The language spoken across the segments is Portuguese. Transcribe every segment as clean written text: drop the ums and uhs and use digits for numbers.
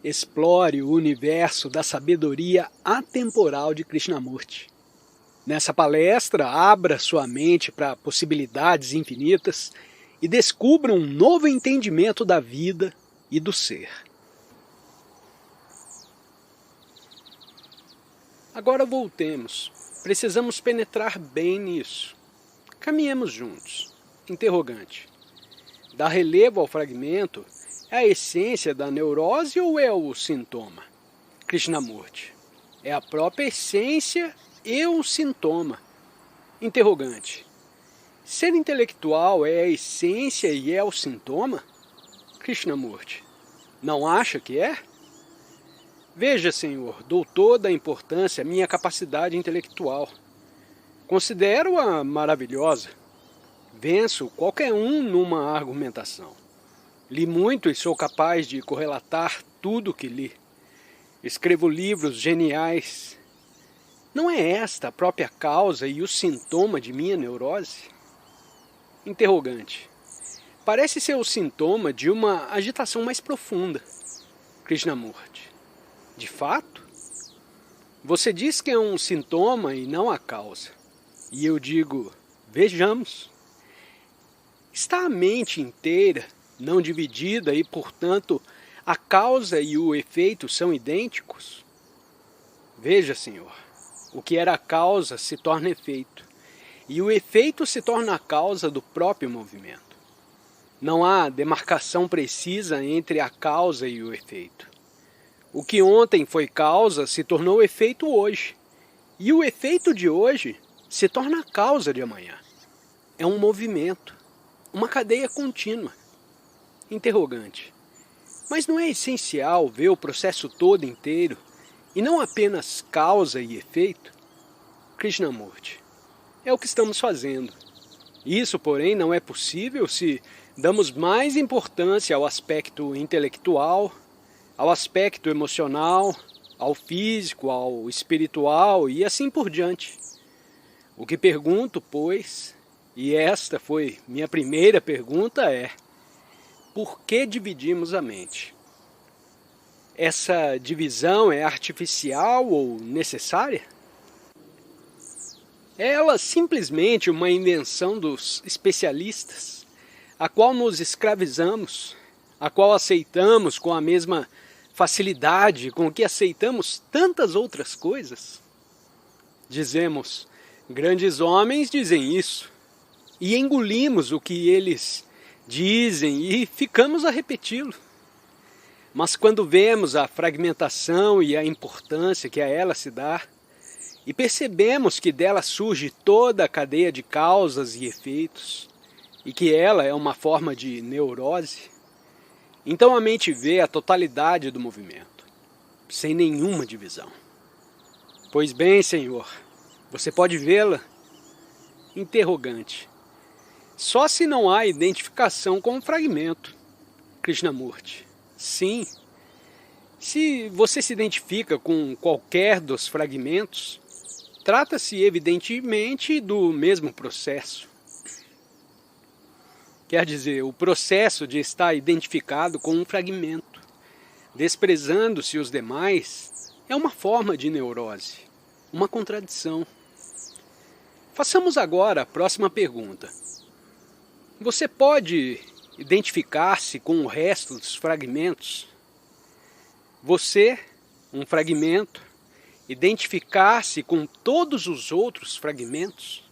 Explore o universo da sabedoria atemporal de Krishnamurti. Nessa palestra, abra sua mente para possibilidades infinitas e descubra um novo entendimento da vida e do ser. Agora voltemos. Precisamos penetrar bem nisso. Caminhemos juntos. Interrogante. Dar relevo ao fragmento é a essência da neurose ou é o sintoma? Krishnamurti. É a própria essência e o sintoma. Interrogante. Ser intelectual é a essência e é o sintoma? Krishnamurti. Não acha que é? Veja, Senhor, dou toda a importância à minha capacidade intelectual. Considero-a maravilhosa. Venço qualquer um numa argumentação. Li muito e sou capaz de correlatar tudo o que li. Escrevo livros geniais. Não é esta a própria causa e o sintoma de minha neurose? Interrogante. Parece ser o sintoma de uma agitação mais profunda. Krishnamurti. De fato? Você diz que é um sintoma e não a causa. E eu digo, vejamos. Está a mente inteira, não dividida e, portanto, a causa e o efeito são idênticos? Veja, Senhor, o que era a causa se torna efeito, e o efeito se torna a causa do próprio movimento. Não há demarcação precisa entre a causa e o efeito. O que ontem foi causa se tornou efeito hoje, e o efeito de hoje se torna a causa de amanhã. É um movimento, uma cadeia contínua. Interrogante. Mas não é essencial ver o processo todo inteiro e não apenas causa e efeito? Krishnamurti. É o que estamos fazendo. Isso, porém, não é possível se damos mais importância ao aspecto intelectual, ao aspecto emocional, ao físico, ao espiritual e assim por diante. O que pergunto, pois, e esta foi minha primeira pergunta, é: por que dividimos a mente? Essa divisão é artificial ou necessária? É ela simplesmente uma invenção dos especialistas, a qual nos escravizamos, a qual aceitamos com a mesma facilidade com que aceitamos tantas outras coisas? Dizemos, grandes homens dizem isso, e engolimos o que eles dizem e ficamos a repeti-lo. Mas quando vemos a fragmentação e a importância que a ela se dá, e percebemos que dela surge toda a cadeia de causas e efeitos, e que ela é uma forma de neurose, então a mente vê a totalidade do movimento, sem nenhuma divisão. Pois bem, Senhor, você pode vê-la? Interrogante. Só se não há identificação com o fragmento. Krishnamurti. Sim. Se você se identifica com qualquer dos fragmentos, trata-se evidentemente do mesmo processo. Quer dizer, o processo de estar identificado com um fragmento, desprezando-se os demais, é uma forma de neurose, uma contradição. Façamos agora a próxima pergunta. Você pode identificar-se com o resto dos fragmentos? Você, um fragmento, identificar-se com todos os outros fragmentos?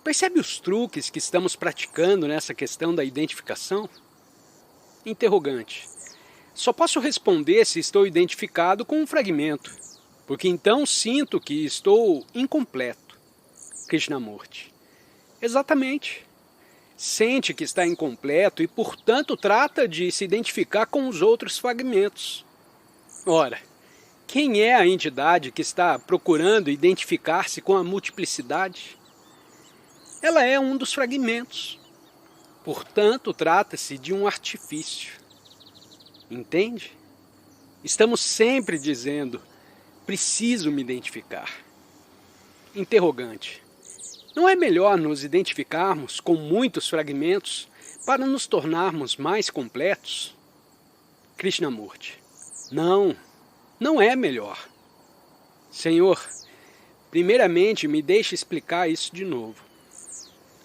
Percebe os truques que estamos praticando nessa questão da identificação? Interrogante. Só posso responder se estou identificado com um fragmento, porque então sinto que estou incompleto. Krishnamurti. Exatamente. Sente que está incompleto e, portanto, trata de se identificar com os outros fragmentos. Ora, quem é a entidade que está procurando identificar-se com a multiplicidade? Ela é um dos fragmentos. Portanto, trata-se de um artifício. Entende? Estamos sempre dizendo, preciso me identificar. Interrogante. Não é melhor nos identificarmos com muitos fragmentos para nos tornarmos mais completos? Krishnamurti: não, não é melhor. Senhor, primeiramente me deixe explicar isso de novo.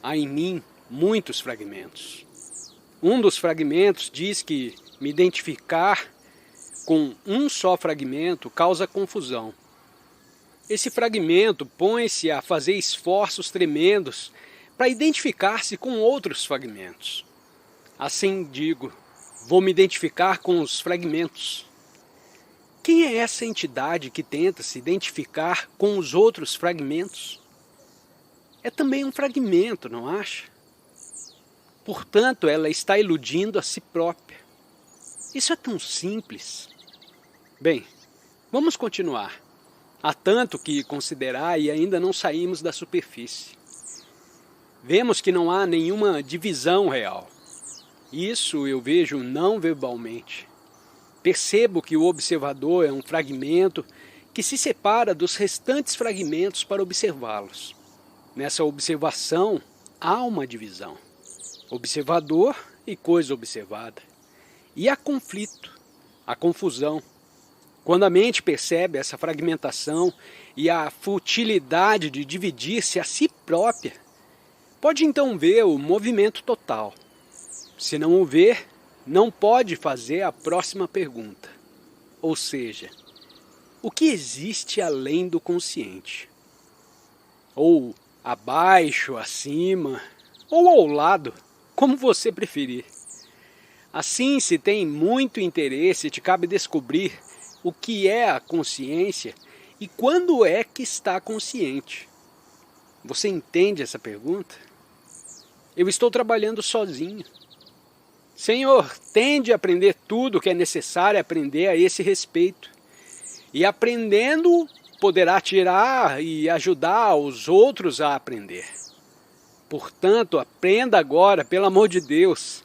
Há em mim muitos fragmentos. Um dos fragmentos diz que me identificar com um só fragmento causa confusão. Esse fragmento põe-se a fazer esforços tremendos para identificar-se com outros fragmentos. Assim digo, vou me identificar com os fragmentos. Quem é essa entidade que tenta se identificar com os outros fragmentos? É também um fragmento, não acha? Portanto, ela está iludindo a si própria. Isso é tão simples. Bem, vamos continuar. Há tanto que considerar e ainda não saímos da superfície. Vemos que não há nenhuma divisão real. Isso eu vejo não verbalmente. Percebo que o observador é um fragmento que se separa dos restantes fragmentos para observá-los. Nessa observação há uma divisão. Observador e coisa observada. E há conflito, há confusão. Quando a mente percebe essa fragmentação e a futilidade de dividir-se a si própria, pode então ver o movimento total. Se não o ver, não pode fazer a próxima pergunta. Ou seja, o que existe além do consciente? Ou abaixo, acima, ou ao lado, como você preferir. Assim, se tem muito interesse, te cabe descobrir o que é a consciência e quando é que está consciente. Você entende essa pergunta? Eu estou trabalhando sozinho. Senhor, tende a aprender tudo o que é necessário aprender a esse respeito. E aprendendo, poderá tirar e ajudar os outros a aprender. Portanto, aprenda agora, pelo amor de Deus.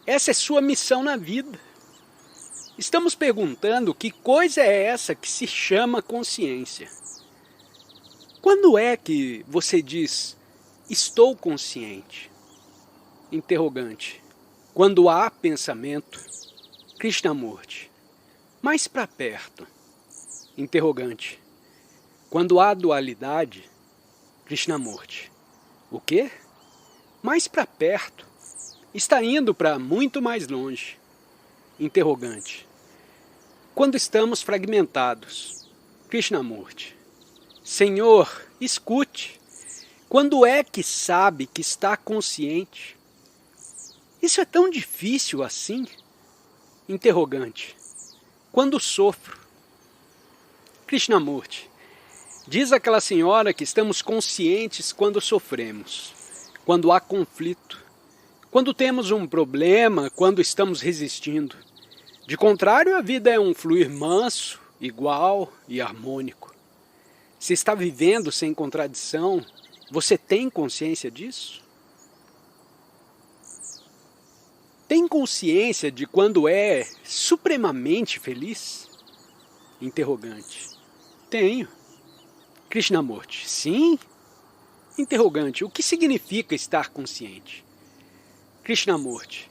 Essa é sua missão na vida. Estamos perguntando que coisa é essa que se chama consciência. Quando é que você diz, estou consciente? Interrogante. Quando há pensamento. Krishnamurti. Mais para perto. Interrogante. Quando há dualidade. Krishnamurti. O quê? Mais para perto. Está indo para muito mais longe. Interrogante. Quando estamos fragmentados. Krishnamurti. Senhor, escute. Quando é que sabe que está consciente? Isso é tão difícil assim? Interrogante. Quando sofro. Krishnamurti. Diz aquela senhora que estamos conscientes quando sofremos, quando há conflito, quando temos um problema, quando estamos resistindo. De contrário, a vida é um fluir manso, igual e harmônico. Se está vivendo sem contradição, você tem consciência disso? Tem consciência de quando é supremamente feliz? Interrogante. Tenho. Krishnamurti. Sim? Interrogante. O que significa estar consciente? Krishnamurti.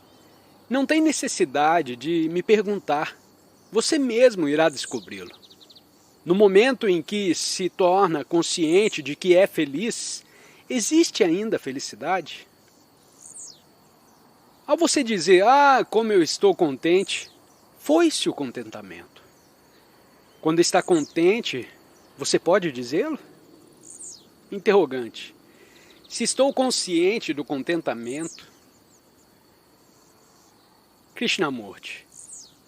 Não tem necessidade de me perguntar. Você mesmo irá descobri-lo. No momento em que se torna consciente de que é feliz, existe ainda felicidade? Ao você dizer, como eu estou contente, foi-se o contentamento. Quando está contente, você pode dizê-lo? Interrogante. Se estou consciente do contentamento, Krishnamurti,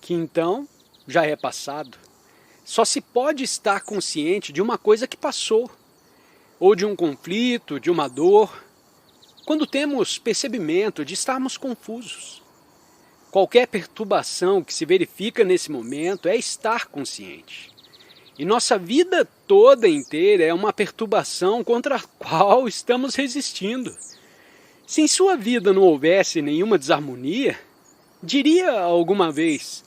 que então já é passado, só se pode estar consciente de uma coisa que passou, ou de um conflito, de uma dor, quando temos percebimento de estarmos confusos. Qualquer perturbação que se verifica nesse momento é estar consciente. E nossa vida toda inteira é uma perturbação contra a qual estamos resistindo. Se em sua vida não houvesse nenhuma desarmonia, diria alguma vez,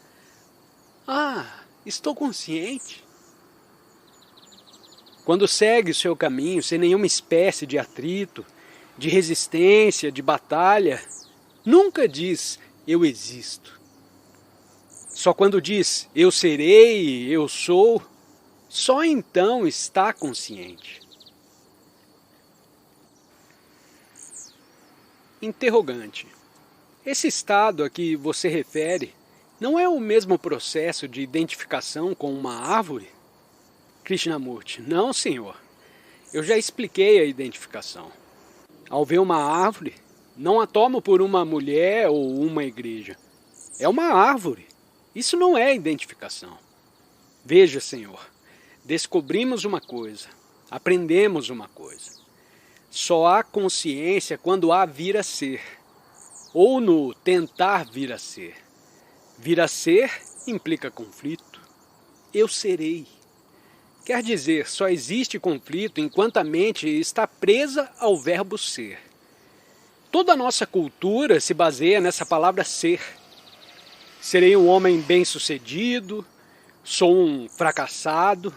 estou consciente. Quando segue o seu caminho sem nenhuma espécie de atrito, de resistência, de batalha, nunca diz, eu existo. Só quando diz eu serei, eu sou, só então está consciente. Interrogante. Esse estado a que você refere não é o mesmo processo de identificação com uma árvore? Krishnamurti. Não, senhor. Eu já expliquei a identificação. Ao ver uma árvore, não a tomo por uma mulher ou uma igreja. É uma árvore. Isso não é identificação. Veja, senhor, descobrimos uma coisa, aprendemos uma coisa. Só há consciência quando há vir a ser, ou no tentar vir a ser. Vir a ser implica conflito. Eu serei. Quer dizer, só existe conflito enquanto a mente está presa ao verbo ser. Toda a nossa cultura se baseia nessa palavra ser. Serei um homem bem-sucedido, sou um fracassado,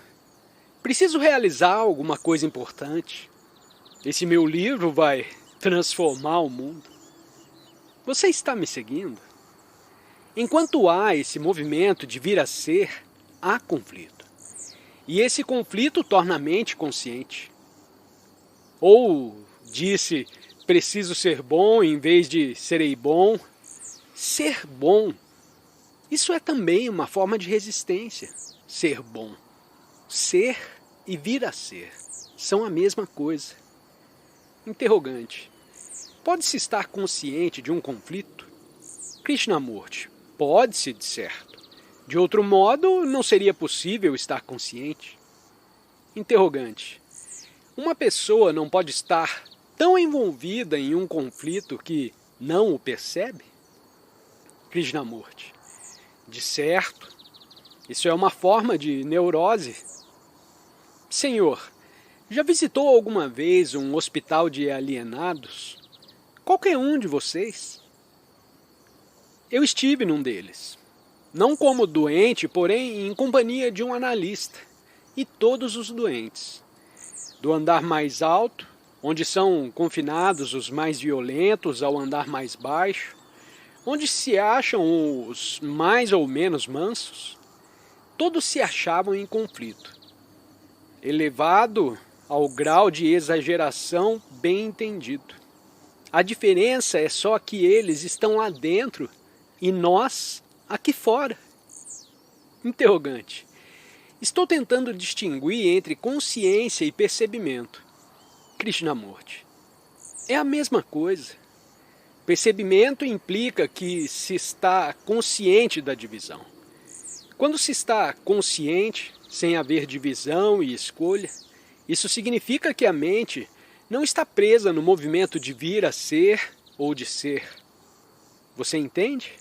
preciso realizar alguma coisa importante. Esse meu livro vai transformar o mundo. Você está me seguindo? Enquanto há esse movimento de vir a ser, há conflito. E esse conflito torna a mente consciente. Ou disse, preciso ser bom em vez de serei bom. Ser bom, isso é também uma forma de resistência. Ser bom. Ser e vir a ser são a mesma coisa. Interrogante. Pode-se estar consciente de um conflito? Krishnamurti. Pode-se, de certo. De outro modo, não seria possível estar consciente. Interrogante. Uma pessoa não pode estar tão envolvida em um conflito que não o percebe? Krishnamurti. De certo. Isso é uma forma de neurose. Senhor, já visitou alguma vez um hospital de alienados? Qualquer um de vocês? Eu estive num deles. Não como doente, porém em companhia de um analista. E todos os doentes. Do andar mais alto, onde são confinados os mais violentos, ao andar mais baixo, onde se acham os mais ou menos mansos, todos se achavam em conflito. Elevado ao grau de exageração bem entendido. A diferença é só que eles estão lá dentro e nós aqui fora. Interrogante. Estou tentando distinguir entre consciência e percebimento. Krishnamurti. É a mesma coisa. Percebimento implica que se está consciente da divisão. Quando se está consciente, sem haver divisão e escolha, isso significa que a mente não está presa no movimento de vir a ser ou de ser. Você entende?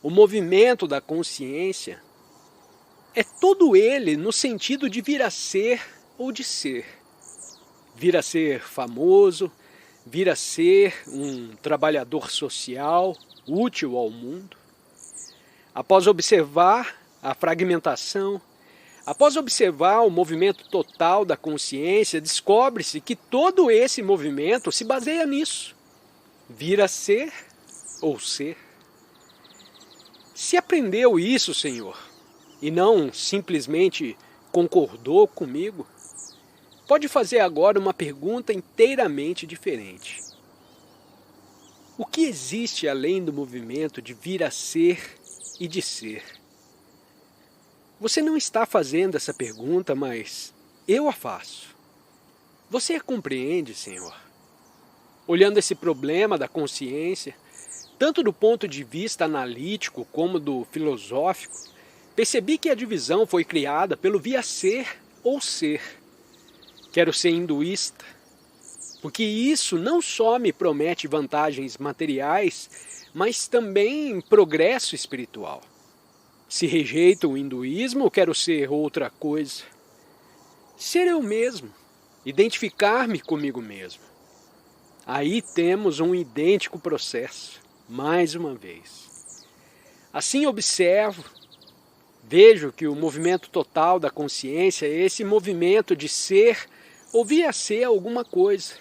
O movimento da consciência é todo ele no sentido de vir a ser ou de ser. Vir a ser famoso, vir a ser um trabalhador social, útil ao mundo. Após observar a fragmentação, após observar o movimento total da consciência, descobre-se que todo esse movimento se baseia nisso. Vir a ser ou ser. Se aprendeu isso, Senhor, e não simplesmente concordou comigo, pode fazer agora uma pergunta inteiramente diferente. O que existe além do movimento de vir a ser e de ser? Você não está fazendo essa pergunta, mas eu a faço. Você a compreende, Senhor? Olhando esse problema da consciência, tanto do ponto de vista analítico como do filosófico, percebi que a divisão foi criada pelo via ser ou ser. Quero ser hinduísta, porque isso não só me promete vantagens materiais, mas também progresso espiritual. Se rejeito o hinduísmo, quero ser outra coisa. Ser eu mesmo, identificar-me comigo mesmo. Aí temos um idêntico processo, mais uma vez. Assim observo, vejo que o movimento total da consciência é esse movimento de ser ou vir a ser alguma coisa.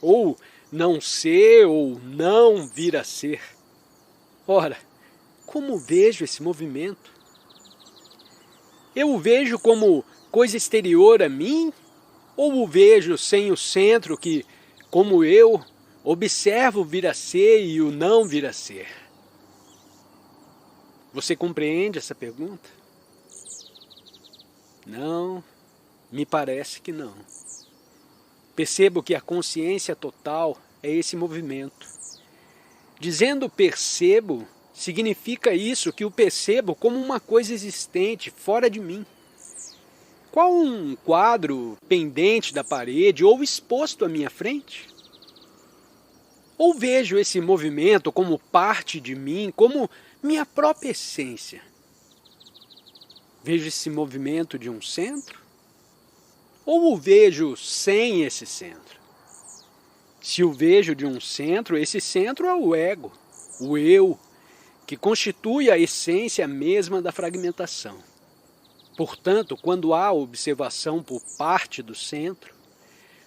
Ou não ser ou não vir a ser. Ora, como vejo esse movimento? Eu o vejo como coisa exterior a mim? Ou o vejo sem o centro que, como eu, observo o vir a ser e o não vir a ser? Você compreende essa pergunta? Não, me parece que não. Percebo que a consciência total é esse movimento. Dizendo percebo, significa isso, que o percebo como uma coisa existente, fora de mim. Qual um quadro pendente da parede ou exposto à minha frente? Ou vejo esse movimento como parte de mim, como minha própria essência? Vejo esse movimento de um centro? Ou o vejo sem esse centro? Se o vejo de um centro, esse centro é o ego, o eu, que constitui a essência mesma da fragmentação. Portanto, quando há observação por parte do centro,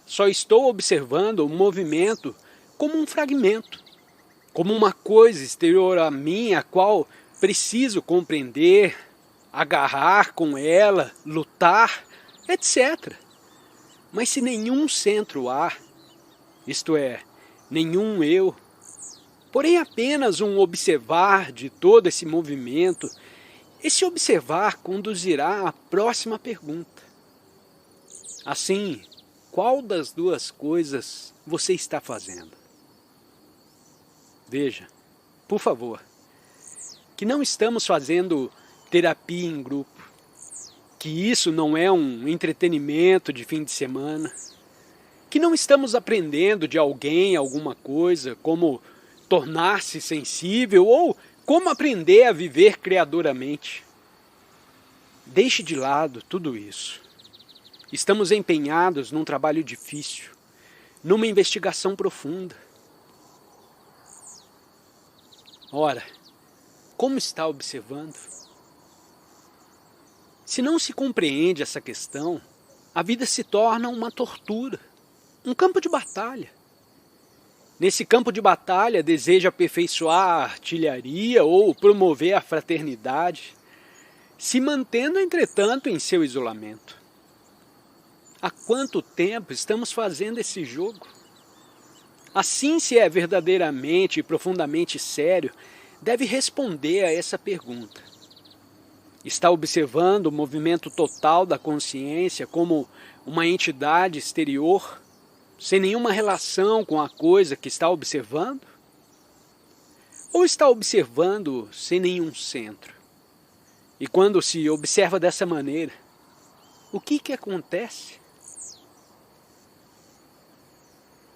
só estou observando o movimento como um fragmento, como uma coisa exterior a mim, a qual preciso compreender, agarrar com ela, lutar, etc. Mas se nenhum centro há, isto é, nenhum eu, porém apenas um observar de todo esse movimento, esse observar conduzirá à próxima pergunta. Assim, qual das duas coisas você está fazendo? Veja, por favor, que não estamos fazendo terapia em grupo, que isso não é um entretenimento de fim de semana, que não estamos aprendendo de alguém alguma coisa, como tornar-se sensível ou como aprender a viver criadoramente. Deixe de lado tudo isso. Estamos empenhados num trabalho difícil, numa investigação profunda. Ora, como está observando? Se não se compreende essa questão, a vida se torna uma tortura, um campo de batalha. Nesse campo de batalha, deseja aperfeiçoar a artilharia ou promover a fraternidade, se mantendo, entretanto, em seu isolamento. Há quanto tempo estamos fazendo esse jogo? Assim, se é verdadeiramente e profundamente sério, deve responder a essa pergunta. Está observando o movimento total da consciência como uma entidade exterior, sem nenhuma relação com a coisa que está observando? Ou está observando sem nenhum centro? E quando se observa dessa maneira, o que acontece?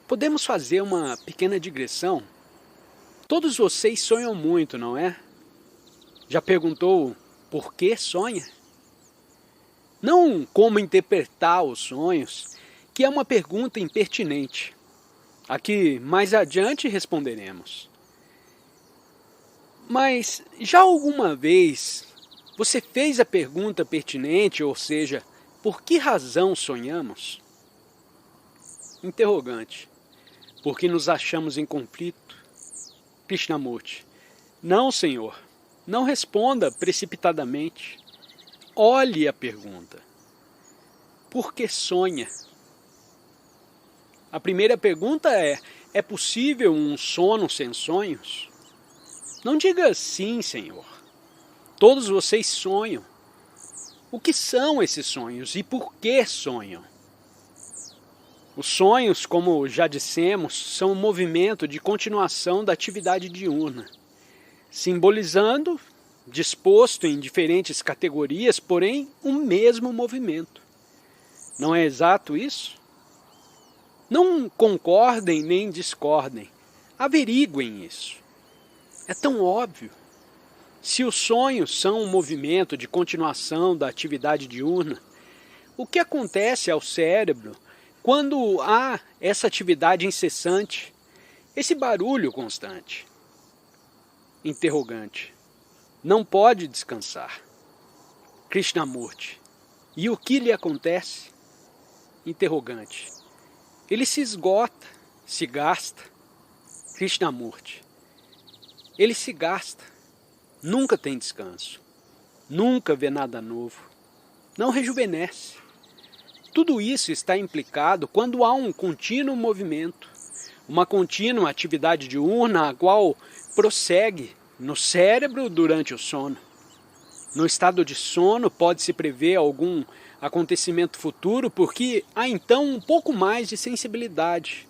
Podemos fazer uma pequena digressão? Todos vocês sonham muito, não é? Já perguntou por que sonha? Não como interpretar os sonhos, que é uma pergunta impertinente. Aqui mais adiante responderemos. Mas já alguma vez você fez a pergunta pertinente, ou seja, por que razão sonhamos? Interrogante. Porque nos achamos em conflito? Krishnamurti. Não, senhor. Não responda precipitadamente. Olhe a pergunta. Por que sonha? A primeira pergunta é possível um sono sem sonhos? Não diga sim, senhor. Todos vocês sonham. O que são esses sonhos e por que sonham? Os sonhos, como já dissemos, são um movimento de continuação da atividade diurna, simbolizando, disposto em diferentes categorias, porém, um mesmo movimento. Não é exato isso? Não concordem nem discordem, averiguem isso. É tão óbvio. Se os sonhos são um movimento de continuação da atividade diurna, o que acontece ao cérebro quando há essa atividade incessante, esse barulho constante? Interrogante. Não pode descansar. Krishnamurti. E o que lhe acontece? Interrogante. Ele se esgota, se gasta. Krishnamurti. Ele se gasta. nunca tem descanso, nunca vê nada novo, não rejuvenesce. Tudo isso está implicado quando há um contínuo movimento, uma contínua atividade diurna a qual prossegue no cérebro durante o sono. No estado de sono pode-se prever algum acontecimento futuro porque há então um pouco mais de sensibilidade,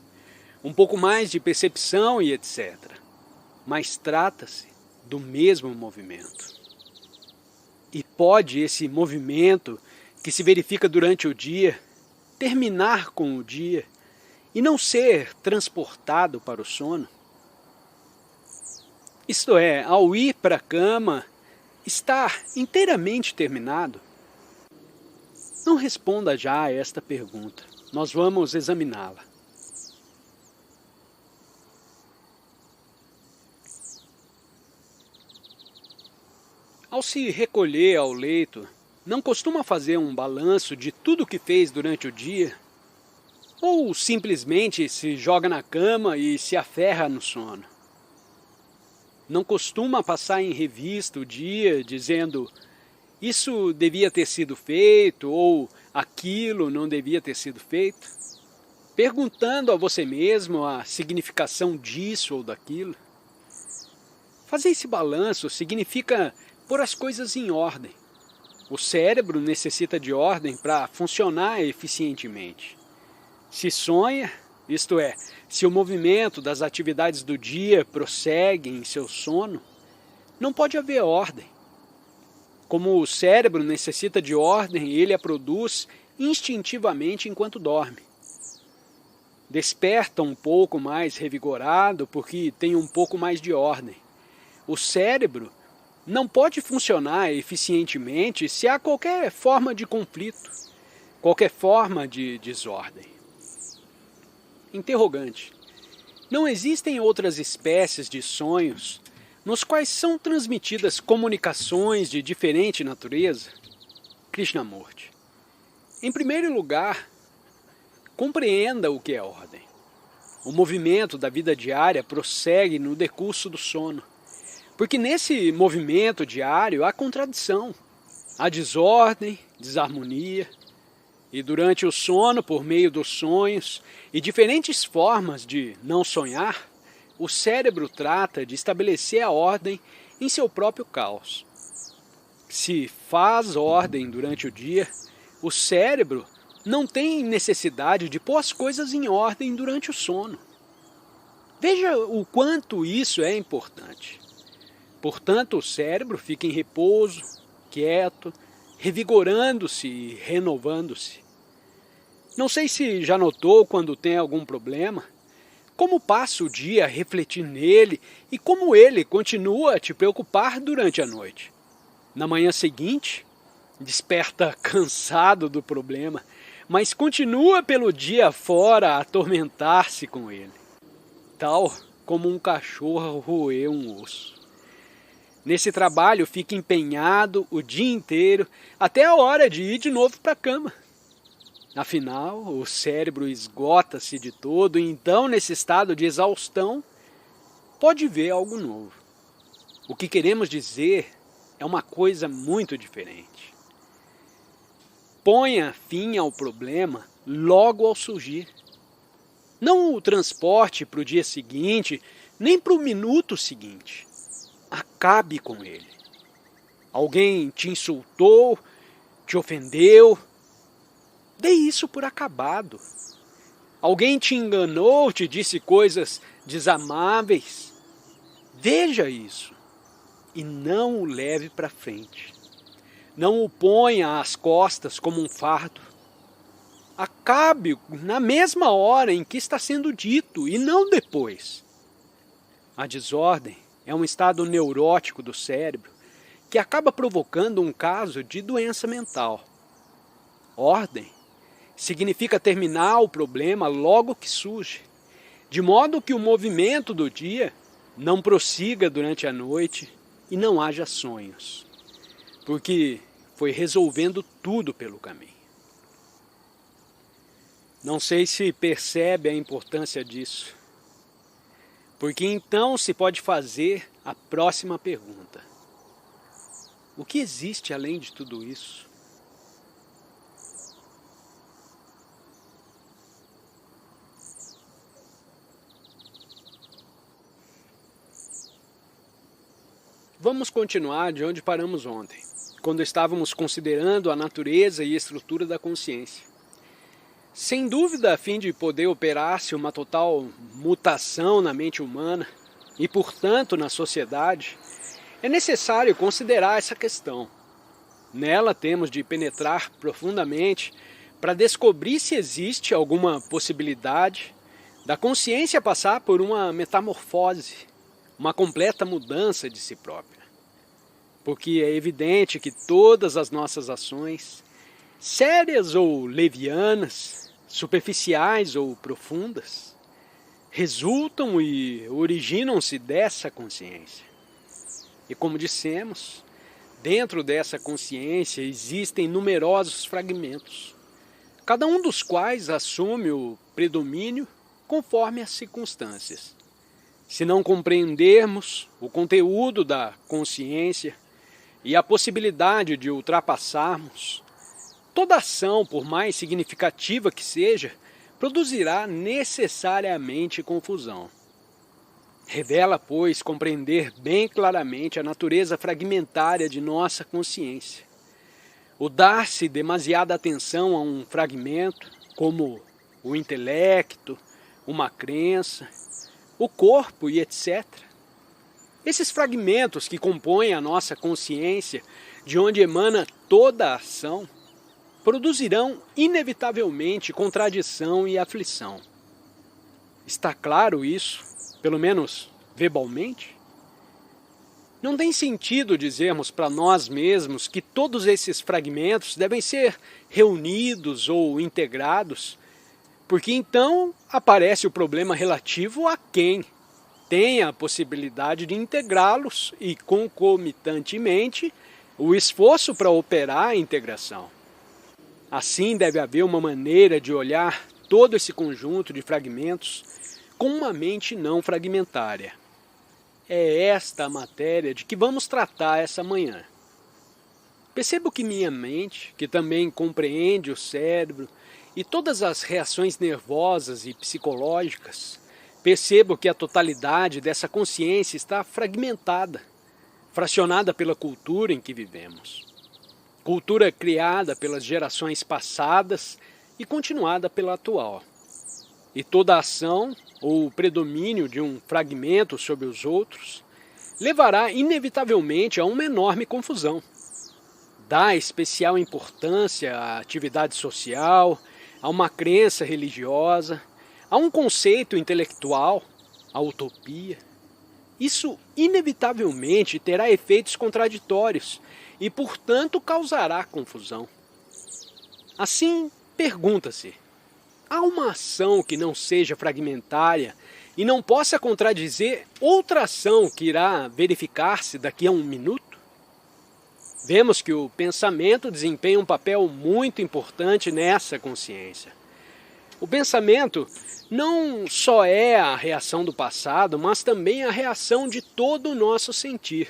um pouco mais de percepção e etc. Mas trata-se do mesmo movimento. E pode esse movimento que se verifica durante o dia terminar com o dia e não ser transportado para o sono? Isto é, ao ir para a cama, estar inteiramente terminado? Não responda já a esta pergunta. Nós vamos examiná-la. Ao se recolher ao leito, não costuma fazer um balanço de tudo o que fez durante o dia? Ou simplesmente se joga na cama e se aferra no sono? Não costuma passar em revista o dia dizendo isso devia ter sido feito ou aquilo não devia ter sido feito? Perguntando a você mesmo a significação disso ou daquilo? Fazer esse balanço significa pôr as coisas em ordem. O cérebro necessita de ordem para funcionar eficientemente. Se sonha, isto é, se o movimento das atividades do dia prossegue em seu sono, não pode haver ordem. Como o cérebro necessita de ordem, ele a produz instintivamente enquanto dorme. Desperta um pouco mais revigorado porque tem um pouco mais de ordem. O cérebro não pode funcionar eficientemente se há qualquer forma de conflito, qualquer forma de desordem. Interrogante. Não existem outras espécies de sonhos nos quais são transmitidas comunicações de diferente natureza? Krishnamurti. Em primeiro lugar, compreenda o que é ordem. O movimento da vida diária prossegue no decurso do sono. Porque nesse movimento diário há contradição, há desordem, desarmonia, e durante o sono, por meio dos sonhos e diferentes formas de não sonhar, o cérebro trata de estabelecer a ordem em seu próprio caos. Se faz ordem durante o dia, o cérebro não tem necessidade de pôr as coisas em ordem durante o sono. Veja o quanto isso é importante. Portanto, o cérebro fica em repouso, quieto, revigorando-se e renovando-se. Não sei se já notou quando tem algum problema, como passa o dia a refletir nele e como ele continua a te preocupar durante a noite. Na manhã seguinte, desperta cansado do problema, mas continua pelo dia fora a atormentar-se com ele, tal como um cachorro roer um osso. Nesse trabalho fica empenhado o dia inteiro até a hora de ir de novo para a cama. Afinal, o cérebro esgota-se de todo e então, nesse estado de exaustão, pode ver algo novo. O que queremos dizer é uma coisa muito diferente. Ponha fim ao problema logo ao surgir. Não o transporte para o dia seguinte, nem para o minuto seguinte. Acabe com ele. Alguém te insultou, te ofendeu, dê isso por acabado. Alguém te enganou, te disse coisas desamáveis. Veja isso e não o leve para frente. Não o ponha às costas como um fardo. Acabe na mesma hora em que está sendo dito e não depois. A desordem é um estado neurótico do cérebro que acaba provocando um caso de doença mental. Ordem significa terminar o problema logo que surge, de modo que o movimento do dia não prossiga durante a noite e não haja sonhos, porque foi resolvendo tudo pelo caminho. Não sei se percebe a importância disso, porque então se pode fazer a próxima pergunta. O que existe além de tudo isso? Vamos continuar de onde paramos ontem, quando estávamos considerando a natureza e estrutura da consciência. Sem dúvida, a fim de poder operar-se uma total mutação na mente humana e, portanto, na sociedade, é necessário considerar essa questão. Nela temos de penetrar profundamente para descobrir se existe alguma possibilidade da consciência passar por uma metamorfose, uma completa mudança de si própria. Porque é evidente que todas as nossas ações, sérias ou levianas, superficiais ou profundas, resultam e originam-se dessa consciência. E como dissemos, dentro dessa consciência existem numerosos fragmentos, cada um dos quais assume o predomínio conforme as circunstâncias. Se não compreendermos o conteúdo da consciência e a possibilidade de ultrapassarmos, toda ação, por mais significativa que seja, produzirá necessariamente confusão. Revela, pois, compreender bem claramente a natureza fragmentária de nossa consciência. O dar-se demasiada atenção a um fragmento, como o intelecto, uma crença, o corpo e etc. Esses fragmentos que compõem a nossa consciência, de onde emana toda a ação, produzirão inevitavelmente contradição e aflição. Está claro isso, pelo menos verbalmente? Não tem sentido dizermos para nós mesmos que todos esses fragmentos devem ser reunidos ou integrados, porque então aparece o problema relativo a quem tem a possibilidade de integrá-los e, concomitantemente, o esforço para operar a integração. Assim, deve haver uma maneira de olhar todo esse conjunto de fragmentos com uma mente não fragmentária. É esta a matéria de que vamos tratar essa manhã. Percebo que minha mente, que também compreende o cérebro e todas as reações nervosas e psicológicas, percebo que a totalidade dessa consciência está fragmentada, fracionada pela cultura em que vivemos. Cultura criada pelas gerações passadas e continuada pela atual. E toda ação, ou predomínio de um fragmento sobre os outros, levará inevitavelmente a uma enorme confusão. Dá especial importância à atividade social, a uma crença religiosa, a um conceito intelectual, a utopia. Isso inevitavelmente terá efeitos contraditórios e, portanto, causará confusão. Assim, pergunta-se: há uma ação que não seja fragmentária e não possa contradizer outra ação que irá verificar-se daqui a um minuto? Vemos que o pensamento desempenha um papel muito importante nessa consciência. O pensamento não só é a reação do passado, mas também a reação de todo o nosso sentir.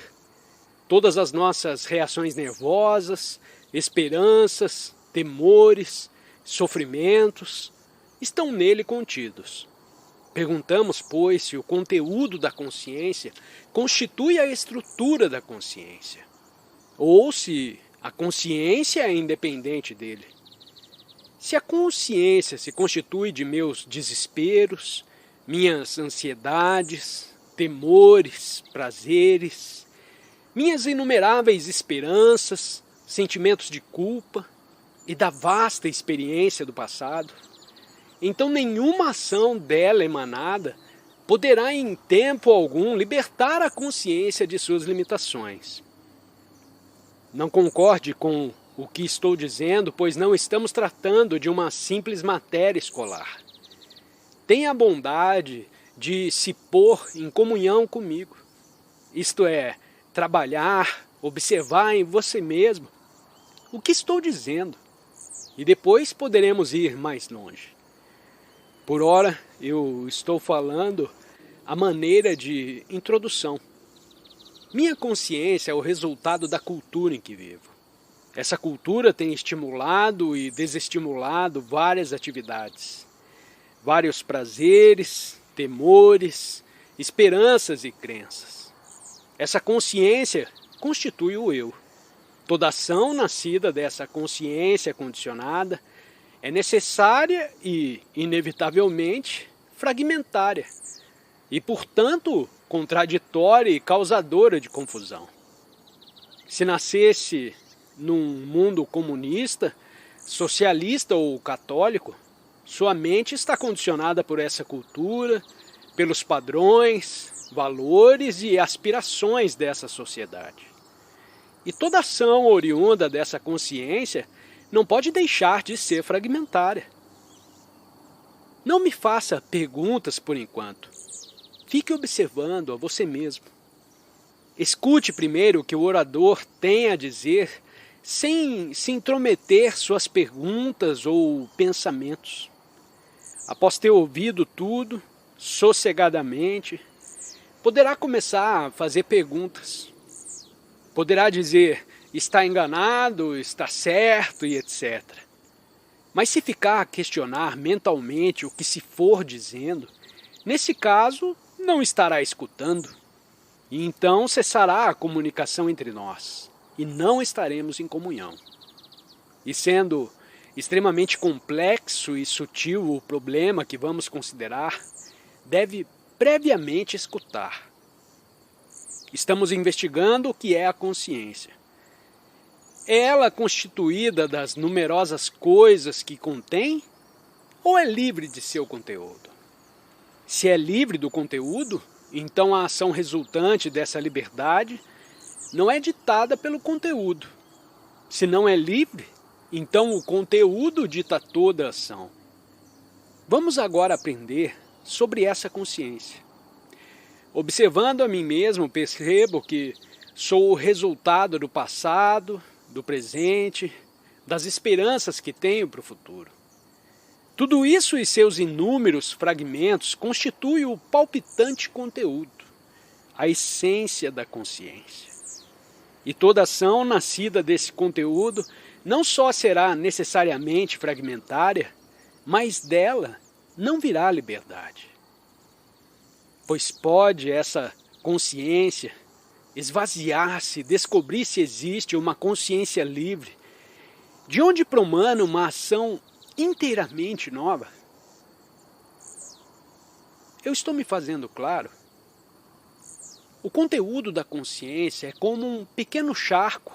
Todas as nossas reações nervosas, esperanças, temores, sofrimentos, estão nele contidos. Perguntamos, pois, se o conteúdo da consciência constitui a estrutura da consciência, ou se a consciência é independente dele. Se a consciência se constitui de meus desesperos, minhas ansiedades, temores, prazeres, minhas inumeráveis esperanças, sentimentos de culpa e da vasta experiência do passado, então nenhuma ação dela emanada poderá em tempo algum libertar a consciência de suas limitações. Não concorde com o que estou dizendo, pois não estamos tratando de uma simples matéria escolar. Tenha a bondade de se pôr em comunhão comigo, isto é, trabalhar, observar em você mesmo o que estou dizendo, e depois poderemos ir mais longe. Por ora, eu estou falando a maneira de introdução. Minha consciência é o resultado da cultura em que vivo. Essa cultura tem estimulado e desestimulado várias atividades, vários prazeres, temores, esperanças e crenças. Essa consciência constitui o eu. Toda ação nascida dessa consciência condicionada é necessária e, inevitavelmente, fragmentária e, portanto, contraditória e causadora de confusão. Se nascesse num mundo comunista, socialista ou católico, sua mente está condicionada por essa cultura, pelos padrões, valores e aspirações dessa sociedade. E toda ação oriunda dessa consciência não pode deixar de ser fragmentária. Não me faça perguntas por enquanto. Fique observando a você mesmo. Escute primeiro o que o orador tem a dizer, sem se intrometer suas perguntas ou pensamentos. Após ter ouvido tudo, sossegadamente, poderá começar a fazer perguntas. Poderá dizer, está enganado, está certo e etc. Mas se ficar a questionar mentalmente o que se for dizendo, nesse caso, não estará escutando. E então cessará a comunicação entre nós, e não estaremos em comunhão. E sendo extremamente complexo e sutil o problema que vamos considerar, deve previamente escutar. Estamos investigando o que é a consciência. É ela constituída das numerosas coisas que contém, ou é livre de seu conteúdo? Se é livre do conteúdo, então a ação resultante dessa liberdade não é ditada pelo conteúdo. Se não é livre, então o conteúdo dita toda a ação. Vamos agora aprender sobre essa consciência. Observando a mim mesmo, percebo que sou o resultado do passado, do presente, das esperanças que tenho para o futuro. Tudo isso e seus inúmeros fragmentos constituem o palpitante conteúdo, a essência da consciência. E toda ação nascida desse conteúdo não só será necessariamente fragmentária, mas dela não virá liberdade. Pois pode essa consciência esvaziar-se, descobrir se existe uma consciência livre, de onde promana uma ação inteiramente nova? Eu estou me fazendo claro? O conteúdo da consciência é como um pequeno charco,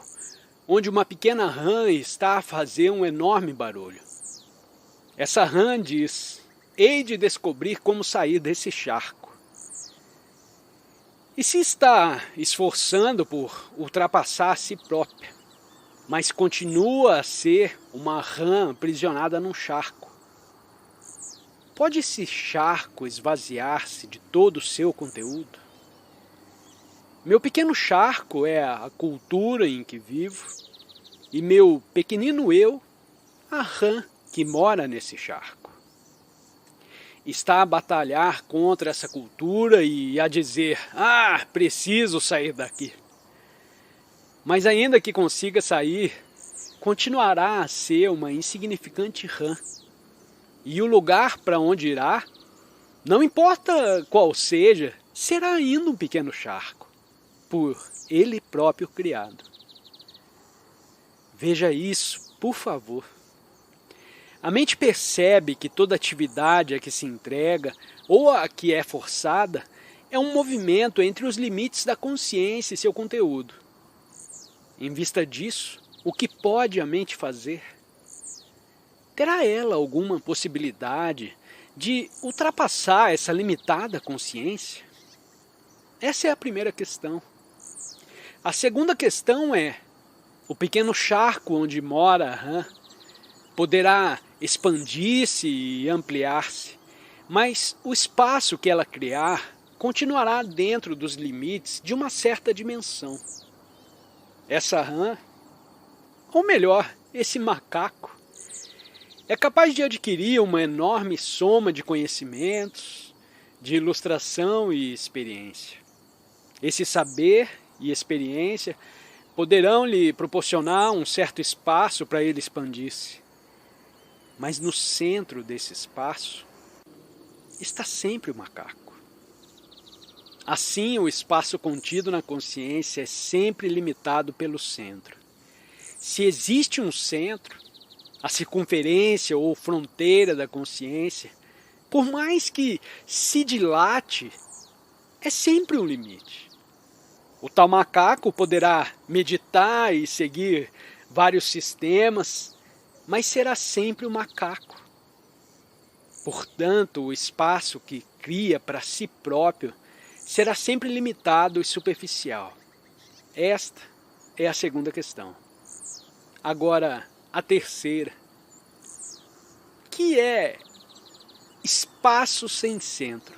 onde uma pequena rã está a fazer um enorme barulho. Essa rã diz, hei de descobrir como sair desse charco. E se está esforçando por ultrapassar a si própria, mas continua a ser uma rã aprisionada num charco. Pode esse charco esvaziar-se de todo o seu conteúdo? Meu pequeno charco é a cultura em que vivo, e meu pequenino eu, a rã que mora nesse charco. Está a batalhar contra essa cultura e a dizer, preciso sair daqui. Mas ainda que consiga sair, continuará a ser uma insignificante rã. E o lugar para onde irá, não importa qual seja, será ainda um pequeno charco, por ele próprio criado. Veja isso, por favor. A mente percebe que toda atividade a que se entrega, ou a que é forçada, é um movimento entre os limites da consciência e seu conteúdo. Em vista disso, o que pode a mente fazer? Terá ela alguma possibilidade de ultrapassar essa limitada consciência? Essa é a primeira questão. A segunda questão é, o pequeno charco onde mora a rã poderá expandir-se e ampliar-se, mas o espaço que ela criar continuará dentro dos limites de uma certa dimensão. Essa rã, ou melhor, esse macaco, é capaz de adquirir uma enorme soma de conhecimentos, de ilustração e experiência. Esse saber e experiência poderão lhe proporcionar um certo espaço para ele expandir-se. Mas no centro desse espaço está sempre o macaco. Assim, o espaço contido na consciência é sempre limitado pelo centro. Se existe um centro, a circunferência ou fronteira da consciência, por mais que se dilate, é sempre um limite. O tal macaco poderá meditar e seguir vários sistemas, mas será sempre um macaco. Portanto, o espaço que cria para si próprio será sempre limitado e superficial. Esta é a segunda questão. Agora, a terceira, que é espaço sem centro.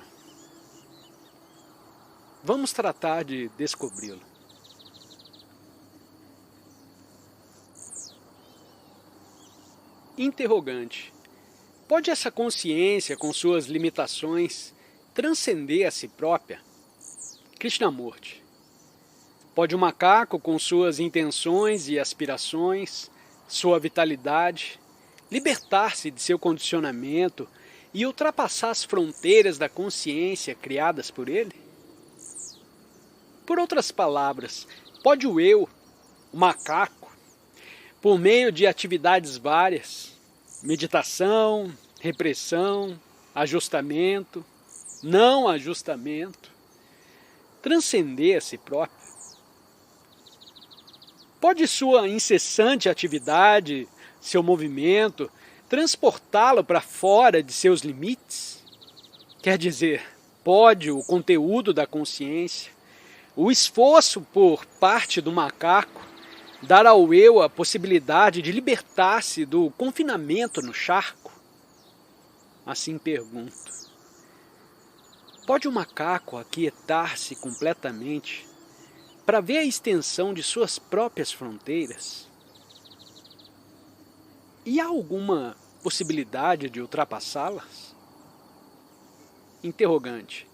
Vamos tratar de descobri-lo. Interrogante. Pode essa consciência, com suas limitações, transcender a si própria? Krishnamurti. Pode o macaco, com suas intenções e aspirações, sua vitalidade, libertar-se de seu condicionamento e ultrapassar as fronteiras da consciência criadas por ele? Por outras palavras, pode o eu, o macaco, por meio de atividades várias, meditação, repressão, ajustamento, não ajustamento, transcender a si próprio? Pode sua incessante atividade, seu movimento, transportá-lo para fora de seus limites? Quer dizer, pode o conteúdo da consciência, o esforço por parte do macaco, dar ao eu a possibilidade de libertar-se do confinamento no charco? Assim pergunto. Pode o macaco aquietar-se completamente para ver a extensão de suas próprias fronteiras? E há alguma possibilidade de ultrapassá-las? Interrogante.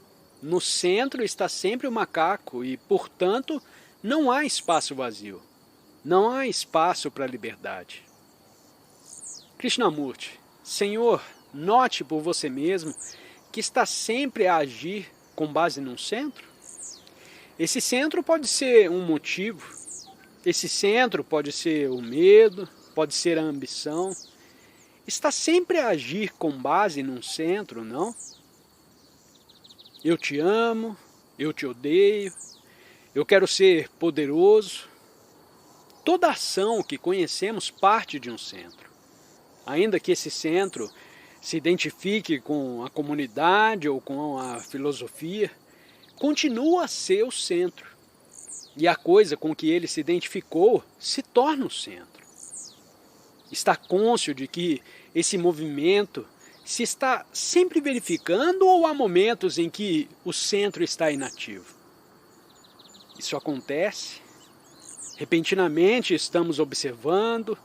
No centro está sempre o macaco e, portanto, não há espaço vazio. Não há espaço para a liberdade. Krishnamurti. Senhor, note por você mesmo que está sempre a agir com base num centro? Esse centro pode ser um motivo, esse centro pode ser o medo, pode ser a ambição. Está sempre a agir com base num centro, não? Eu te amo, eu te odeio, eu quero ser poderoso. Toda ação que conhecemos parte de um centro. Ainda que esse centro se identifique com a comunidade ou com a filosofia, continua a ser o centro. E a coisa com que ele se identificou se torna o centro. Está cônscio de que esse movimento se está sempre verificando ou há momentos em que o centro está inativo? Isso acontece. Repentinamente estamos observando,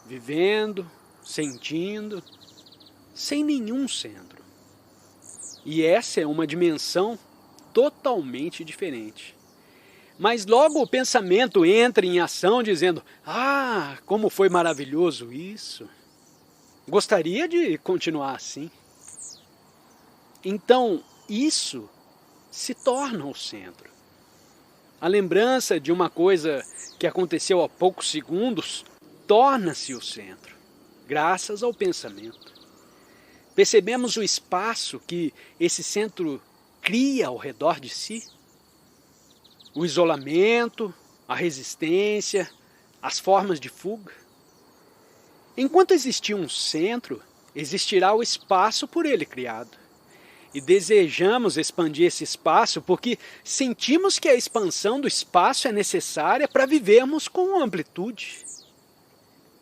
vivendo, sentindo, sem nenhum centro. E essa é uma dimensão totalmente diferente. Mas logo o pensamento entra em ação dizendo: ah, como foi maravilhoso isso! Gostaria de continuar assim. Então, isso se torna o centro. A lembrança de uma coisa que aconteceu há poucos segundos torna-se o centro, graças ao pensamento. Percebemos o espaço que esse centro cria ao redor de si? O isolamento, a resistência, as formas de fuga. Enquanto existir um centro, existirá o espaço por ele criado. E desejamos expandir esse espaço porque sentimos que a expansão do espaço é necessária para vivermos com amplitude.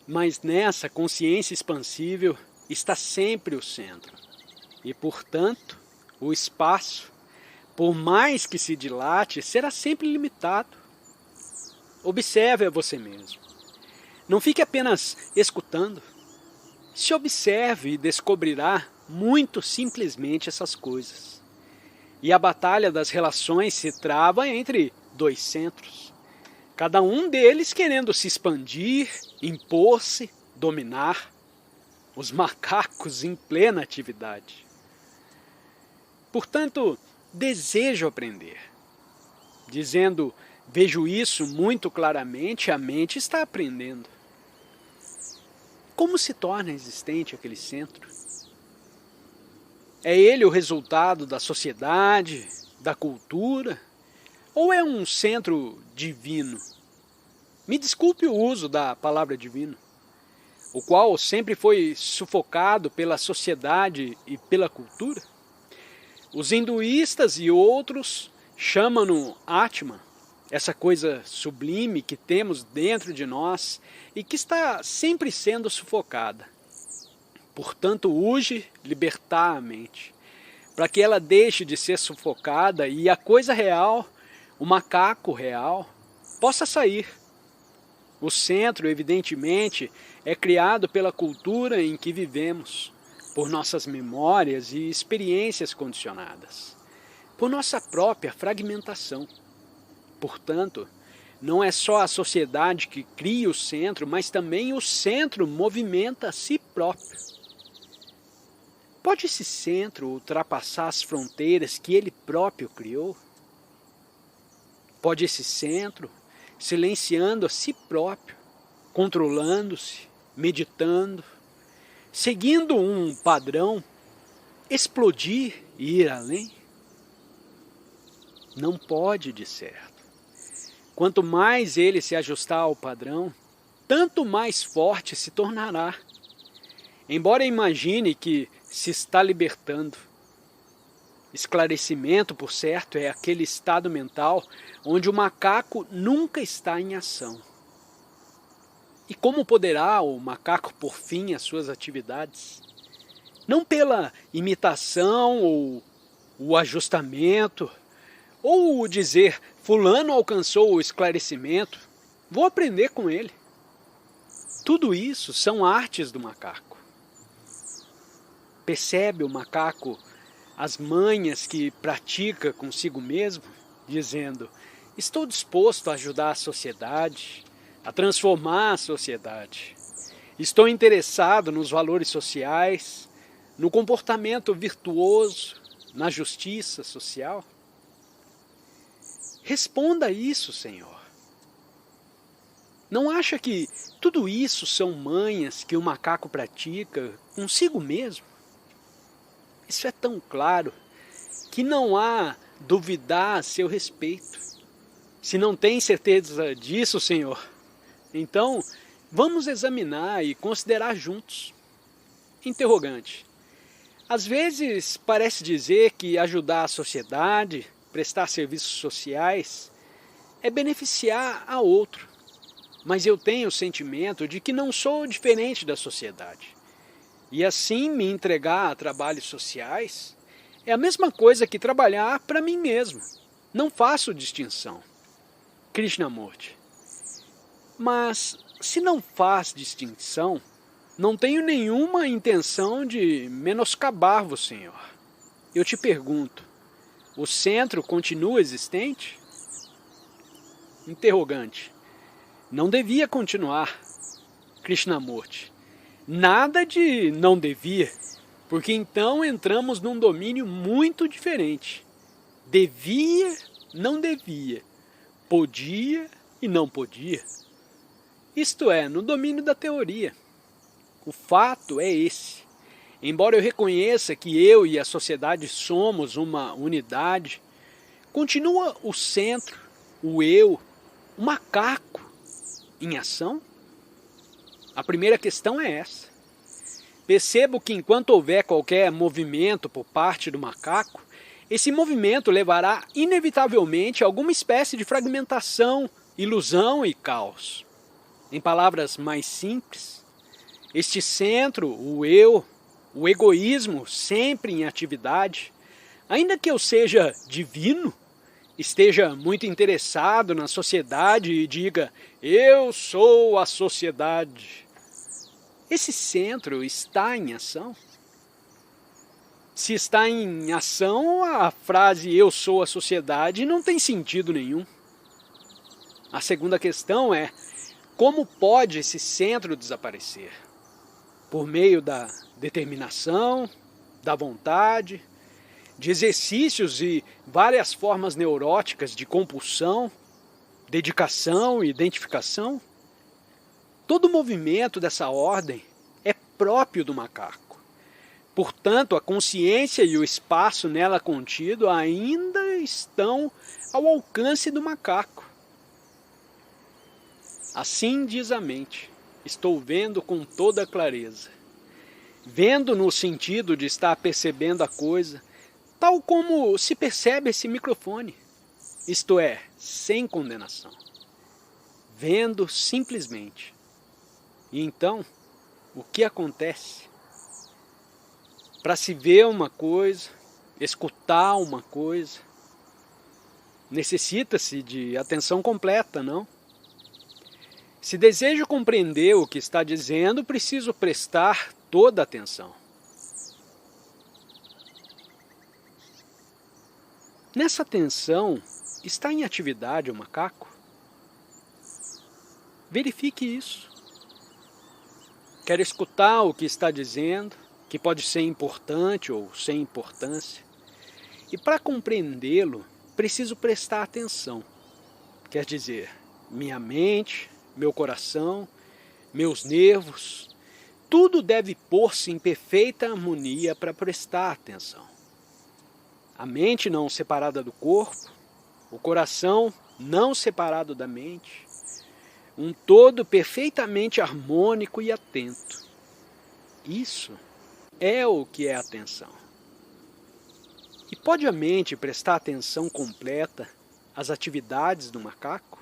Mas nessa consciência expansível está sempre o centro. E, portanto, o espaço, por mais que se dilate, será sempre limitado. Observe a você mesmo. Não fique apenas escutando. Se observe e descobrirá muito simplesmente essas coisas. E a batalha das relações se trava entre dois centros, cada um deles querendo se expandir, impor-se, dominar, os macacos em plena atividade. Portanto, desejo aprender. Dizendo, vejo isso muito claramente, a mente está aprendendo. Como se torna existente aquele centro? É ele o resultado da sociedade, da cultura? Ou é um centro divino? Me desculpe o uso da palavra divino, o qual sempre foi sufocado pela sociedade e pela cultura. Os hinduístas e outros chamam-no Atman, essa coisa sublime que temos dentro de nós e que está sempre sendo sufocada. Portanto, urge libertar a mente, para que ela deixe de ser sufocada e a coisa real, o macaco real, possa sair. O centro, evidentemente, é criado pela cultura em que vivemos, por nossas memórias e experiências condicionadas, por nossa própria fragmentação. Portanto, não é só a sociedade que cria o centro, mas também o centro movimenta a si próprio. Pode esse centro ultrapassar as fronteiras que ele próprio criou? Pode esse centro, silenciando a si próprio, controlando-se, meditando, seguindo um padrão, explodir e ir além? Não pode, de certo. Quanto mais ele se ajustar ao padrão, tanto mais forte se tornará. Embora imagine que se está libertando. Esclarecimento, por certo, é aquele estado mental onde o macaco nunca está em ação. E como poderá o macaco pôr fim às suas atividades? Não pela imitação ou o ajustamento, ou o dizer, fulano alcançou o esclarecimento, vou aprender com ele. Tudo isso são artes do macaco. Percebe o macaco as manhas que pratica consigo mesmo, dizendo, estou disposto a ajudar a sociedade, a transformar a sociedade. Estou interessado nos valores sociais, no comportamento virtuoso, na justiça social. Responda isso, Senhor. Não acha que tudo isso são manhas que o macaco pratica consigo mesmo? Isso é tão claro que não há duvidar a seu respeito. Se não tem certeza disso, Senhor, então vamos examinar e considerar juntos. Interrogante. Às vezes parece dizer que ajudar a sociedade, prestar serviços sociais, é beneficiar a outro. Mas eu tenho o sentimento de que não sou diferente da sociedade. E assim me entregar a trabalhos sociais é a mesma coisa que trabalhar para mim mesmo. Não faço distinção. Krishnamurti. Mas se não faz distinção, não tenho nenhuma intenção de menoscabar-vos, Senhor. Eu te pergunto, o centro continua existente? Interrogante. Não devia continuar. Krishnamurti. Nada de não devia, porque então entramos num domínio muito diferente. Devia, não devia. Podia e não podia. Isto é, no domínio da teoria. O fato é esse. Embora eu reconheça que eu e a sociedade somos uma unidade, continua o centro, o eu, o macaco, em ação? A primeira questão é essa. Percebo que enquanto houver qualquer movimento por parte do macaco, esse movimento levará inevitavelmente a alguma espécie de fragmentação, ilusão e caos. Em palavras mais simples, este centro, o eu, o egoísmo sempre em atividade, ainda que eu seja divino, esteja muito interessado na sociedade e diga, eu sou a sociedade. Esse centro está em ação? Se está em ação, a frase eu sou a sociedade não tem sentido nenhum. A segunda questão é: como pode esse centro desaparecer? Por meio da determinação, da vontade, de exercícios e várias formas neuróticas de compulsão, dedicação e identificação? Todo movimento dessa ordem é próprio do macaco. Portanto, a consciência e o espaço nela contido ainda estão ao alcance do macaco. Assim diz a mente: estou vendo com toda clareza. Vendo no sentido de estar percebendo a coisa, tal como se percebe esse microfone, isto é, sem condenação. Vendo simplesmente. E então, o que acontece? Para se ver uma coisa, escutar uma coisa, necessita-se de atenção completa, não? Se desejo compreender o que está dizendo, preciso prestar toda a atenção. Nessa atenção, está em atividade o macaco? Verifique isso. Quer escutar o que está dizendo, que pode ser importante ou sem importância. E para compreendê-lo, preciso prestar atenção. Quer dizer, minha mente, meu coração, meus nervos, tudo deve pôr-se em perfeita harmonia para prestar atenção. A mente não separada do corpo, o coração não separado da mente, um todo perfeitamente harmônico e atento. Isso é o que é atenção. E pode a mente prestar atenção completa às atividades do macaco?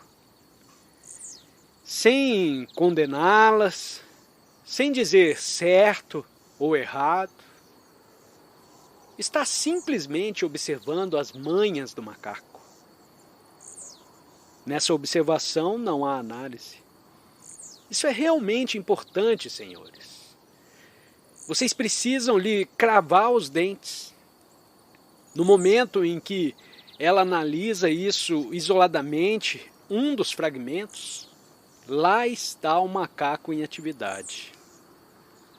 Sem condená-las, sem dizer certo ou errado, está simplesmente observando as manhas do macaco. Nessa observação não há análise. Isso é realmente importante, senhores. Vocês precisam lhe cravar os dentes. No momento em que ela analisa isso isoladamente, um dos fragmentos, lá está o macaco em atividade.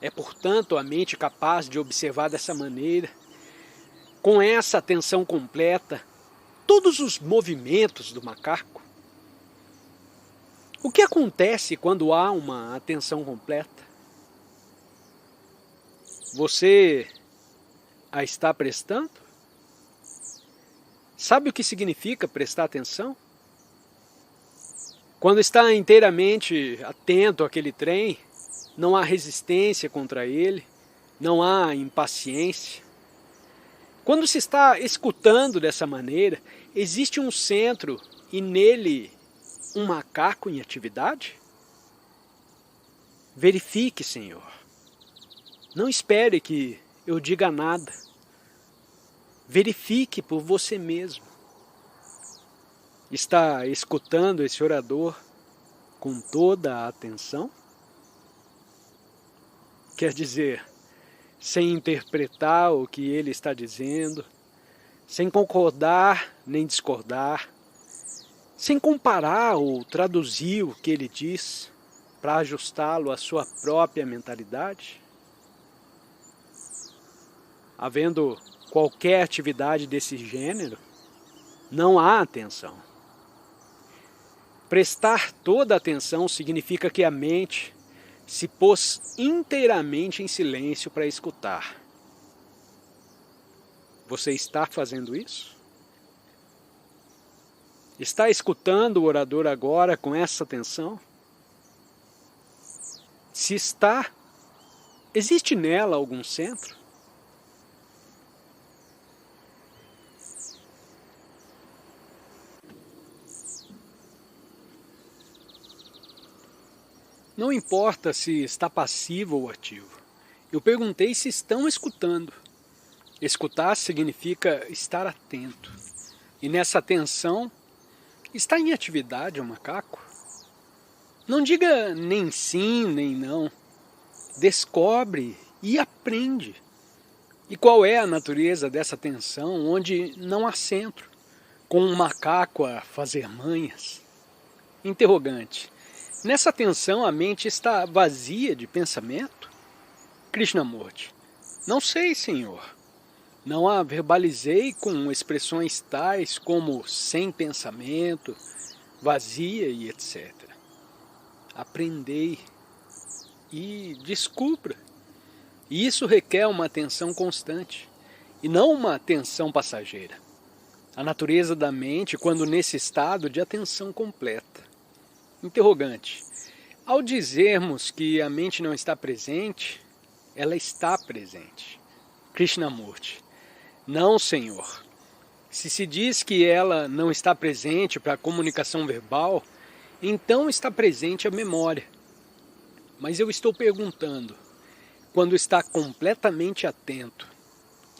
É, portanto, a mente capaz de observar dessa maneira, com essa atenção completa, todos os movimentos do macaco. O que acontece quando há uma atenção completa? Você a está prestando? Sabe o que significa prestar atenção? Quando está inteiramente atento àquele trem, não há resistência contra ele, não há impaciência. Quando se está escutando dessa maneira, existe um centro e nele um macaco em atividade? Verifique, Senhor. Não espere que eu diga nada. Verifique por você mesmo. Está escutando esse orador com toda a atenção? Quer dizer, sem interpretar o que ele está dizendo, sem concordar nem discordar, sem comparar ou traduzir o que ele diz para ajustá-lo à sua própria mentalidade? Havendo qualquer atividade desse gênero, não há atenção. Prestar toda a atenção significa que a mente se pôs inteiramente em silêncio para escutar. Você está fazendo isso? Está escutando o orador agora com essa atenção? Se está, existe nela algum centro? Não importa se está passivo ou ativo. Eu perguntei se estão escutando. Escutar significa estar atento. E nessa atenção, está em atividade o macaco? Não diga nem sim, nem não. Descobre e aprende. E qual é a natureza dessa atenção onde não há centro, com um macaco a fazer manhas? Interrogante. Nessa atenção a mente está vazia de pensamento? Krishnamurti. Não sei, senhor. Não a verbalizei com expressões tais como sem pensamento, vazia e etc. Aprendei e descubra. E isso requer uma atenção constante e não uma atenção passageira. A natureza da mente quando nesse estado de atenção completa. Interrogante. Ao dizermos que a mente não está presente, ela está presente. Krishnamurti. Não, senhor. Se diz que ela não está presente para a comunicação verbal, então está presente a memória. Mas eu estou perguntando, quando está completamente atento,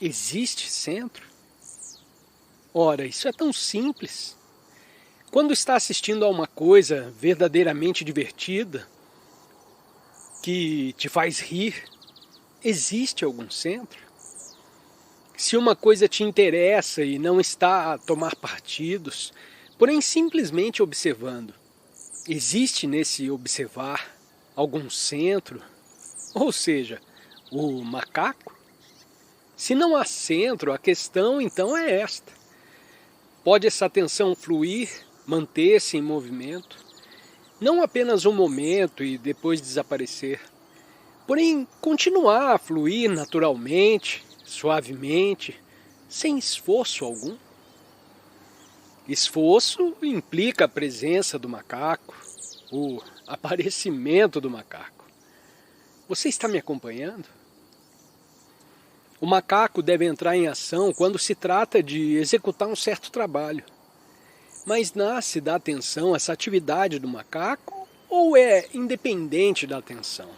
existe centro? Ora, isso é tão simples. Quando está assistindo a uma coisa verdadeiramente divertida, que te faz rir, existe algum centro? Se uma coisa te interessa e não está a tomar partidos, porém simplesmente observando, existe nesse observar algum centro? Ou seja, o macaco? Se não há centro, a questão então é esta. Pode essa atenção fluir, manter-se em movimento, não apenas um momento e depois desaparecer, porém continuar a fluir naturalmente, suavemente, sem esforço algum? Esforço implica a presença do macaco, o aparecimento do macaco. Você está me acompanhando? O macaco deve entrar em ação quando se trata de executar um certo trabalho. Mas nasce da atenção essa atividade do macaco ou é independente da atenção?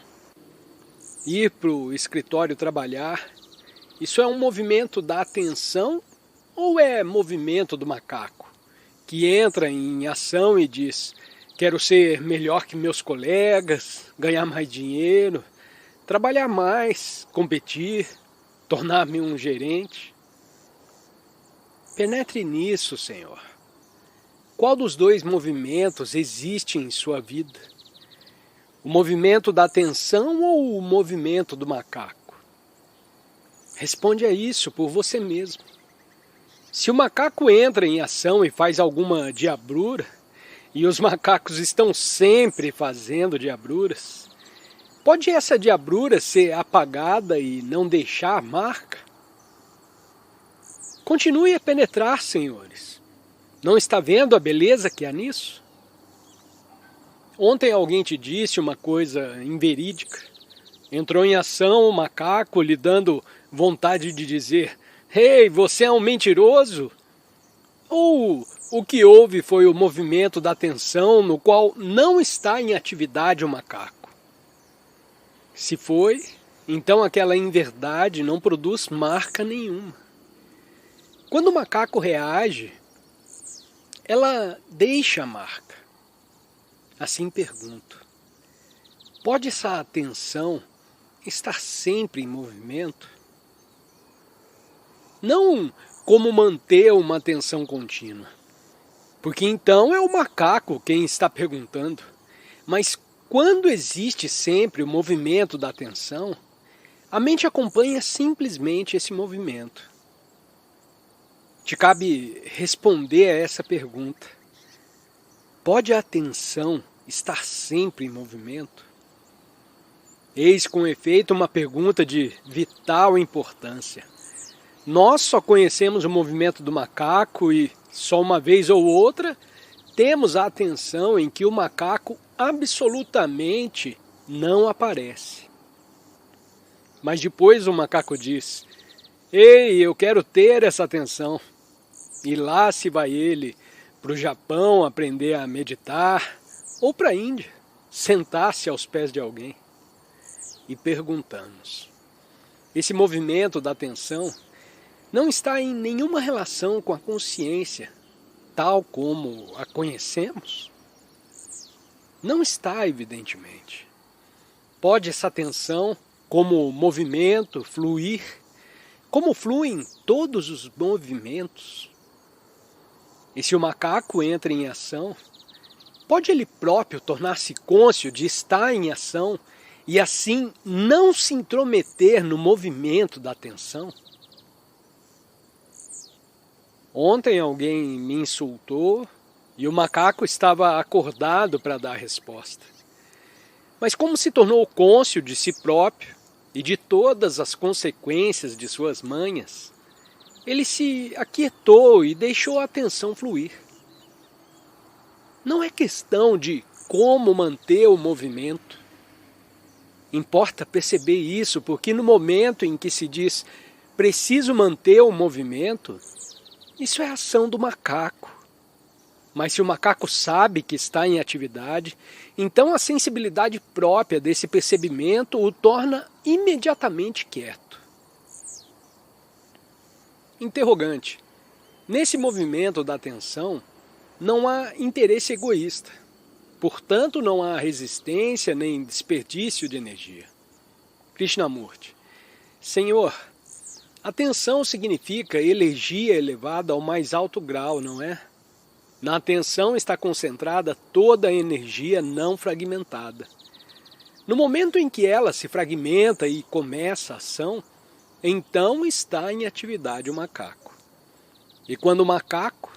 Ir para o escritório trabalhar, isso é um movimento da atenção ou é movimento do macaco, que entra em ação e diz, quero ser melhor que meus colegas, ganhar mais dinheiro, trabalhar mais, competir, tornar-me um gerente? Penetre nisso, Senhor. Qual dos dois movimentos existe em sua vida? O movimento da atenção ou o movimento do macaco? Responde a isso por você mesmo. Se o macaco entra em ação e faz alguma diabrura, e os macacos estão sempre fazendo diabruras, pode essa diabrura ser apagada e não deixar marca? Continue a penetrar, senhores. Não está vendo a beleza que há nisso? Ontem alguém te disse uma coisa inverídica. Entrou em ação o macaco lhe dando vontade de dizer, "Ei, você é um mentiroso?" Ou o que houve foi o movimento da atenção no qual não está em atividade o macaco? Se foi, então aquela inverdade não produz marca nenhuma. Quando o macaco reage, ela deixa a marca. Assim pergunto, pode essa atenção estar sempre em movimento? Não como manter uma atenção contínua, porque então é o macaco quem está perguntando, mas quando existe sempre o movimento da atenção, a mente acompanha simplesmente esse movimento. Te cabe responder a essa pergunta. Pode a atenção estar sempre em movimento? Eis com efeito uma pergunta de vital importância. Nós só conhecemos o movimento do macaco e, só uma vez ou outra, temos a atenção em que o macaco absolutamente não aparece. Mas depois o macaco diz, ei, eu quero ter essa atenção. E lá se vai ele para o Japão aprender a meditar, ou para a Índia, sentar-se aos pés de alguém. E perguntamos, esse movimento da atenção não está em nenhuma relação com a consciência, tal como a conhecemos? Não está, evidentemente. Pode essa atenção, como movimento, fluir, como fluem todos os movimentos? E se o macaco entra em ação, Pode ele próprio tornar-se cônscio de estar em ação e assim não se intrometer no movimento da atenção? Ontem alguém me insultou e o macaco estava acordado para dar a resposta. Mas como se tornou cônscio de si próprio e de todas as consequências de suas manhas, ele se aquietou e deixou a atenção fluir. Não é questão de como manter o movimento. Importa perceber isso, porque no momento em que se diz preciso manter o movimento, isso é a ação do macaco. Mas se o macaco sabe que está em atividade, então a sensibilidade própria desse percebimento o torna imediatamente quieto. Interrogante. Nesse movimento da atenção, não há interesse egoísta. Portanto, não há resistência nem desperdício de energia. Krishnamurti. Senhor, atenção significa energia elevada ao mais alto grau, não é? Na atenção está concentrada toda a energia não fragmentada. No momento em que ela se fragmenta e começa a ação, então está em atividade o macaco. E quando o macaco,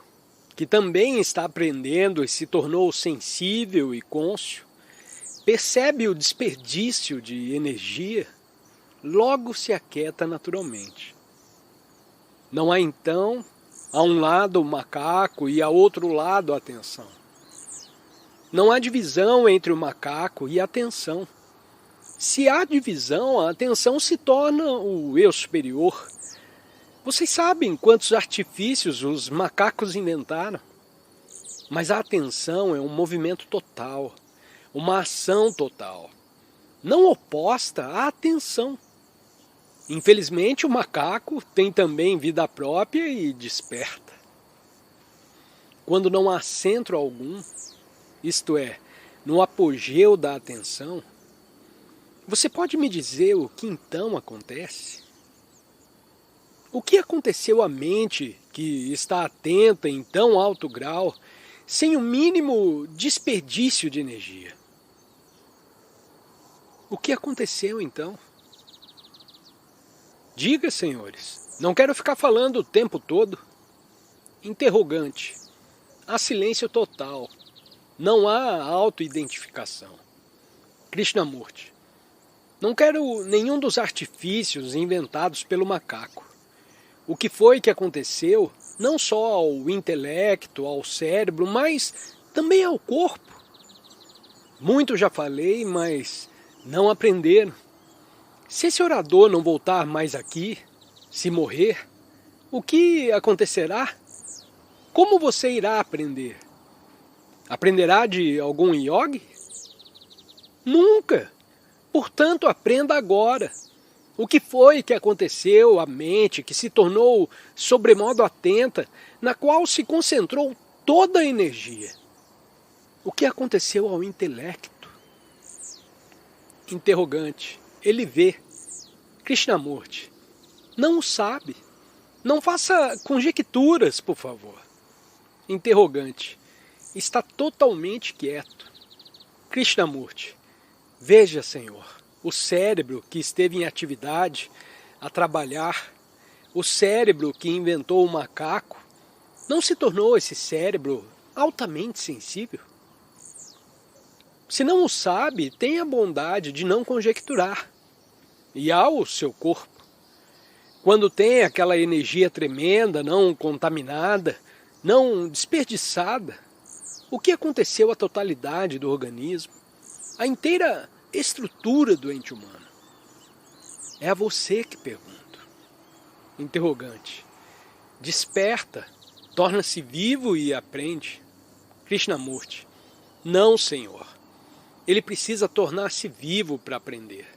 que também está aprendendo e se tornou sensível e cônscio, percebe o desperdício de energia, logo se aquieta naturalmente. Não há então, a um lado o macaco e a outro lado a atenção. Não há divisão entre o macaco e a atenção. Se há divisão, a atenção se torna o eu superior. Vocês sabem quantos artifícios os macacos inventaram? Mas a atenção é um movimento total, uma ação total, não oposta à atenção. Infelizmente, o macaco tem também vida própria e desperta. Quando não há centro algum, isto é, no apogeu da atenção, você pode me dizer o que então acontece? O que aconteceu à mente que está atenta em tão alto grau, sem o mínimo desperdício de energia? O que aconteceu então? Diga, senhores, não quero ficar falando o tempo todo. Interrogante. Há silêncio total. Não há autoidentificação. Krishnamurti. Não quero nenhum dos artifícios inventados pelo macaco. O que foi que aconteceu, não só ao intelecto, ao cérebro, mas também ao corpo. Muito já falei, mas não aprenderam. Se esse orador não voltar mais aqui, se morrer, o que acontecerá? Como você irá aprender? Aprenderá de algum yogi? Nunca! Portanto, aprenda agora. O que foi que aconteceu à mente que se tornou sobremodo atenta, na qual se concentrou toda a energia? O que aconteceu ao intelecto? Interrogante. Ele vê. Krishnamurti. Não o sabe. Não faça conjecturas, por favor. Interrogante. Está totalmente quieto. Krishnamurti. Veja, Senhor, o cérebro que esteve em atividade a trabalhar, o cérebro que inventou o macaco, não se tornou esse cérebro altamente sensível? Se não o sabe, tenha a bondade de não conjecturar. E ao seu corpo, quando tem aquela energia tremenda, não contaminada, não desperdiçada, o que aconteceu à totalidade do organismo? A inteira estrutura do ente humano. É a você que pergunto. Interrogante. Desperta, torna-se vivo e aprende. Krishnamurti. Não, Senhor. Ele precisa tornar-se vivo para aprender.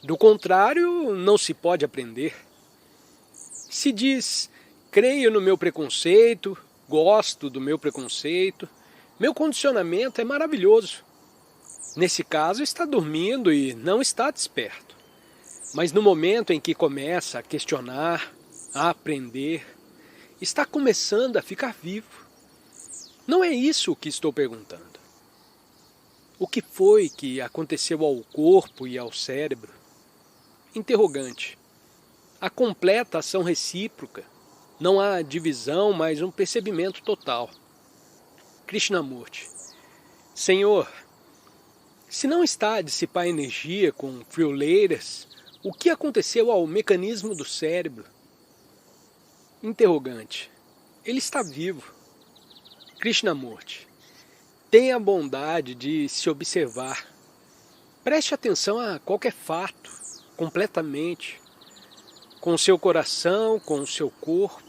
Do contrário, não se pode aprender. Se diz, creio no meu preconceito, gosto do meu preconceito, meu condicionamento é maravilhoso. Nesse caso, está dormindo e não está desperto. Mas no momento em que começa a questionar, a aprender, está começando a ficar vivo. Não é isso o que estou perguntando. O que foi que aconteceu ao corpo e ao cérebro? Interrogante. A completa ação recíproca. Não há divisão, mas um percebimento total. Krishnamurti. Senhor, se não está a dissipar energia com frioleiras, o que aconteceu ao mecanismo do cérebro? Interrogante. Ele está vivo. Krishnamurti. Tenha a bondade de se observar. Preste atenção a qualquer fato, completamente, com o seu coração, com o seu corpo,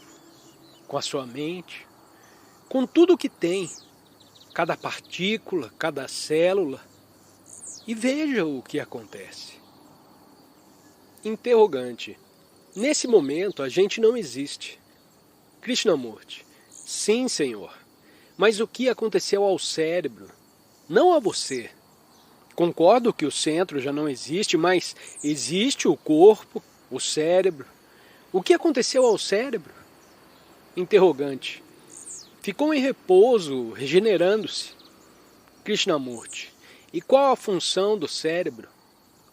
com a sua mente, com tudo o que tem, cada partícula, cada célula, e veja o que acontece. Interrogante. Nesse momento a gente não existe. Krishnamurti. Sim, Senhor. Mas o que aconteceu ao cérebro? Não a você. Concordo que o centro já não existe, mas existe o corpo, o cérebro. O que aconteceu ao cérebro? Interrogante. Ficou em repouso, regenerando-se. Krishnamurti. E qual a função do cérebro?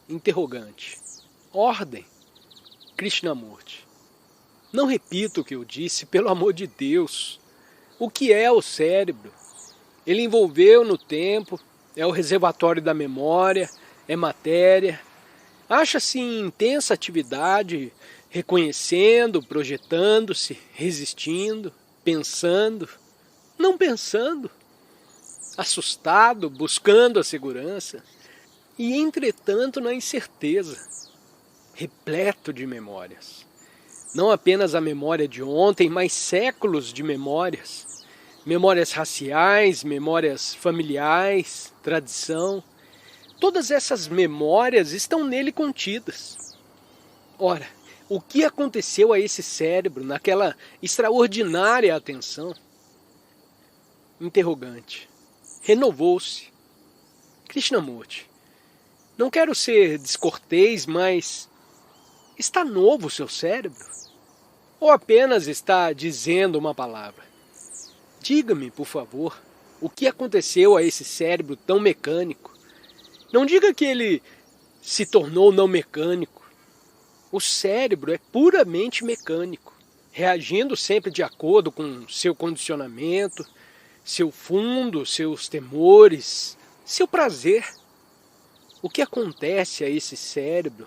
Interrogante. Ordem. Krishnamurti. Não repito o que eu disse, pelo amor de Deus. O que é o cérebro? Ele envolveu no tempo, é o reservatório da memória, é matéria. Acha-se em intensa atividade, reconhecendo, projetando-se, resistindo, pensando, não pensando, assustado, buscando a segurança, e entretanto na incerteza, repleto de memórias. Não apenas a memória de ontem, mas séculos de memórias. Memórias raciais, memórias familiares, tradição. Todas essas memórias estão nele contidas. Ora, o que aconteceu a esse cérebro naquela extraordinária atenção? Interrogante. Renovou-se. Krishnamurti. Não quero ser descortês, mas está novo o seu cérebro? Ou apenas está dizendo uma palavra? Diga-me, por favor, o que aconteceu a esse cérebro tão mecânico? Não diga que ele se tornou não mecânico. O cérebro é puramente mecânico, reagindo sempre de acordo com seu condicionamento, seu fundo, seus temores, seu prazer. O que acontece a esse cérebro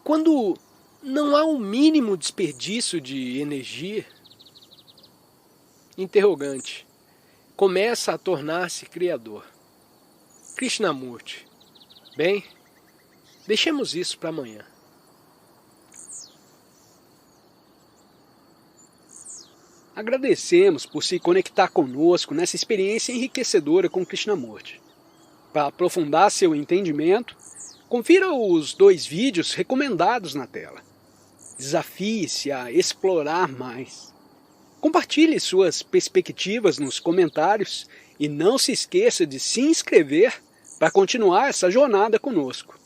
quando não há um mínimo desperdício de energia? Interrogante. Começa a tornar-se criador. Krishnamurti. Bem, deixemos isso para amanhã. Agradecemos por se conectar conosco nessa experiência enriquecedora com Krishnamurti. Para aprofundar seu entendimento, confira os 2 vídeos recomendados na tela. Desafie-se a explorar mais. Compartilhe suas perspectivas nos comentários e não se esqueça de se inscrever para continuar essa jornada conosco.